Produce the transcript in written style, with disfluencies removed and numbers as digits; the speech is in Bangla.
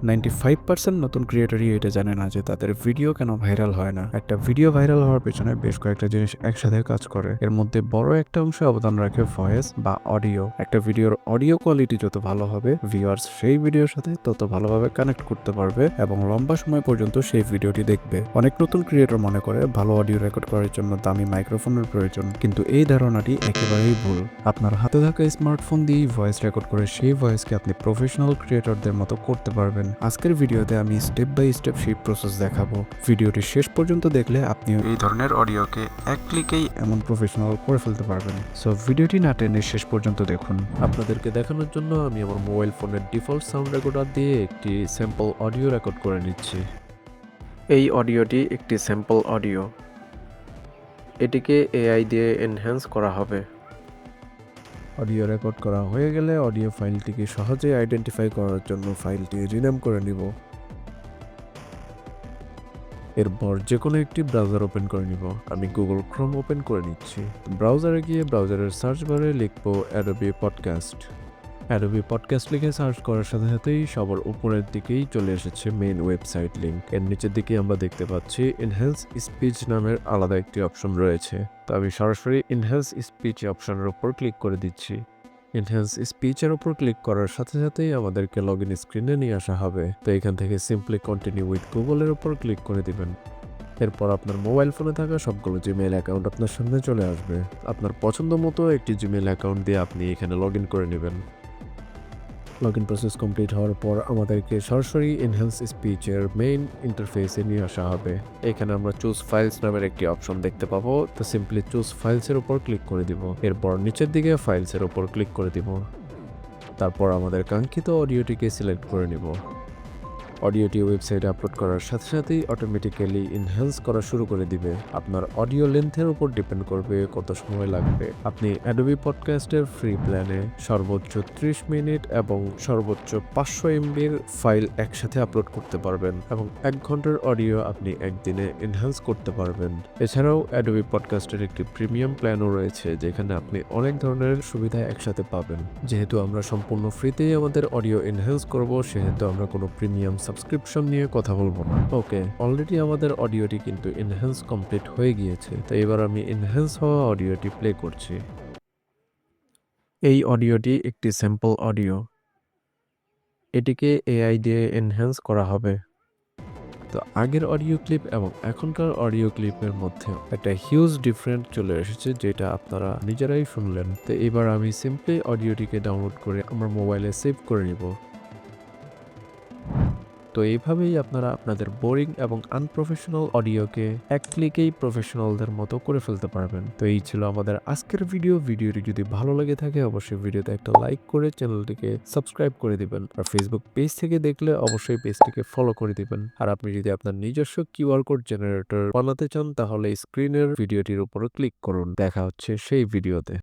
95% নতুন ক্রিয়েটরই এটা জানে না যে তাদের ভিডিও কেন ভাইরাল হয় না। একটা ভিডিও ভাইরাল হওয়ার পেছনে বেশ কয়েকটা জিনিস একসাথে কাজ করে। এর মধ্যে বড় একটা অংশ অবদান রাখে ভয়েস বা অডিও। একটা ভিডিওর অডিও কোয়ালিটি যত ভালো হবে, ভিউয়ার্স সেই ভিডিওর সাথে তত ভালোভাবে কানেক্ট করতে পারবে এবং লম্বা সময় পর্যন্ত সেই ভিডিওটি দেখবে। অনেক নতুন ক্রিয়েটর মনে করে ভালো অডিও রেকর্ড করার জন্য দামি মাইক্রোফোনের প্রয়োজন, কিন্তু এই ধারণাটি একেবারেই ভুল। আপনার হাতে থাকা স্মার্টফোন দিয়েই ভয়েস রেকর্ড করে সেই ভয়েসকে আপনি প্রফেশনাল ক্রিয়েটরদের মতো করতে পারবেন। আজকের ভিডিওতে আমি স্টেপ বাই স্টেপ সেই প্রসেস দেখাবো। ভিডিওটি শেষ পর্যন্ত দেখলে আপনি এই ধরনের অডিওকে এক ক্লিকেই এমন প্রফেশনাল করে ফেলতে পারবেন। সো ভিডিওটি না টেনে শেষ পর্যন্ত দেখুন। আপনাদেরকে দেখানোর জন্য আমি আমার মোবাইল ফোনের ডিফল্ট সাউন্ড রেকর্ডার দিয়ে একটি স্যাম্পল অডিও রেকর্ড করে নিচ্ছি। এই অডিওটি একটি স্যাম্পল অডিও। এটিকে এআই দিয়ে এনহ্যান্স করা হবে। অডিও রেকর্ড করা হয়ে গেলে অডিও ফাইলটিকে সহজেই আইডেন্টিফাই করার জন্য ফাইলটি রিনেম করে নিব। এরপর যে কোনো একটি ব্রাউজার ওপেন করে নিব। আমি গুগল ক্রোম ওপেন করে নিচ্ছি। ব্রাউজারে গিয়ে ব্রাউজারের সার্চ বারে লিখব অ্যাডোবি পডকাস্ট। অ্যাডোবি পডকাস্ট লিখে সার্চ করার সাথে সাথেই সবার উপরের দিকেই চলে এসেছে মেইন ওয়েবসাইট লিঙ্ক। এর নিচের দিকে আমরা দেখতে পাচ্ছি এনহ্যান্স স্পিচ নামের আলাদা একটি অপশন রয়েছে। তো আমি সরাসরি এনহ্যান্স স্পিচ অপশনের উপর ক্লিক করে দিচ্ছি। এনহ্যান্স স্পিচের উপর ক্লিক করার সাথে সাথেই আমাদেরকে লগ ইন স্ক্রিনে নিয়ে আসা হবে। তো এখান থেকে সিম্পলি কন্টিনিউ উইথ গুগলের উপর ক্লিক করে দিবেন। এরপর আপনার মোবাইল ফোনে থাকা সবগুলো জিমেইল অ্যাকাউন্ট আপনার সামনে চলে আসবে। আপনার পছন্দ মতো একটি জিমেইল অ্যাকাউন্ট দিয়ে আপনি এখানে লগ ইন করে নেবেন। লগ ইন প্রসেস কমপ্লিট হওয়ার পর আমাদেরকে সরাসরি এনহ্যান্স স্পিচের মেইন ইন্টারফেসে নিয়ে আসা হবে। এখানে আমরা চুজ ফাইলস নামের একটি অপশন দেখতে পাবো। তো সিম্পলি চুজ ফাইলসের উপর ক্লিক করে দিব। এরপর নিচের দিকে ফাইলসের উপর ক্লিক করে দিব। তারপর আমাদের কাঙ্ক্ষিত অডিওটিকে সিলেক্ট করে নিব। অডিওটি ওয়েবসাইটে আপলোড করার সাথে সাথেই অটোমেটিক্যালি এনহ্যান্স করা শুরু করে দিবে। আপনার অডিও লেন্থের উপর ডিপেন্ড করবে কত সময় লাগবে। আপনি অ্যাডোবি পডকাস্টের ফ্রি প্ল্যানে সর্বোচ্চ 30 মিনিট এবং সর্বোচ্চ 500 এমবির ফাইল একসাথে আপলোড করতে পারবেন এবং 1 ঘন্টার অডিও আপনি একদিনে এনহ্যান্স করতে পারবেন। এছাড়াও অ্যাডোবি পডকাস্টের একটি প্রিমিয়াম প্ল্যানও রয়েছে, যেখানে আপনি অনেক ধরনের সুবিধা একসাথে পাবেন। যেহেতু আমরা সম্পূর্ণ ফ্রিতেই আমাদের অডিও এনহ্যান্স করব, সেহেতু আমরা কোনো প্রিমিয়াম সাবস্ক্রিপশন নিয়ে কথা বলবো না। ওকে, অলরেডি আমাদের অডিওটি কিন্তু এনহ্যান্স কমপ্লিট হয়ে গিয়েছে। তো এবার আমি এনহ্যান্স হওয়া অডিওটি প্লে করছি। এই অডিওটি একটি স্যাম্পল অডিও। এটিকে এআই দিয়ে এনহ্যান্স করা হবে। তো আগের অডিও ক্লিপ এবং এখনকার অডিও ক্লিপের মধ্যে একটা হিউজ ডিফারেন্স চলে এসেছে, যেটা আপনারা নিজেরাই শুনলেন। তো এবার আমি সিম্পলি অডিওটিকে ডাউনলোড করে আমার মোবাইলে সেভ করে নিব। তো এইভাবেই আপনারা আপনাদের বোরিং এবং আনপ্রফেশনাল অডিওকে এক ক্লিকেই প্রফেশনালদের মতো করে ফেলতে পারবেন। তো এই ছিল আমাদের আজকের ভিডিওটি যদি ভালো লেগে থাকে অবশ্যই ভিডিওতে একটা লাইক করে চ্যানেলটিকে সাবস্ক্রাইব করে দিবেন। আর ফেসবুক পেজ থেকে দেখলে অবশ্যই পেজটিকে ফলো করে দিবেন। আর আপনি যদি আপনার নিজস্ব কিউআর কোড জেনারেটর বানাতে চান তাহলে স্ক্রিনের ভিডিওটির উপর ক্লিক করুন। দেখা হচ্ছে সেই ভিডিওতে।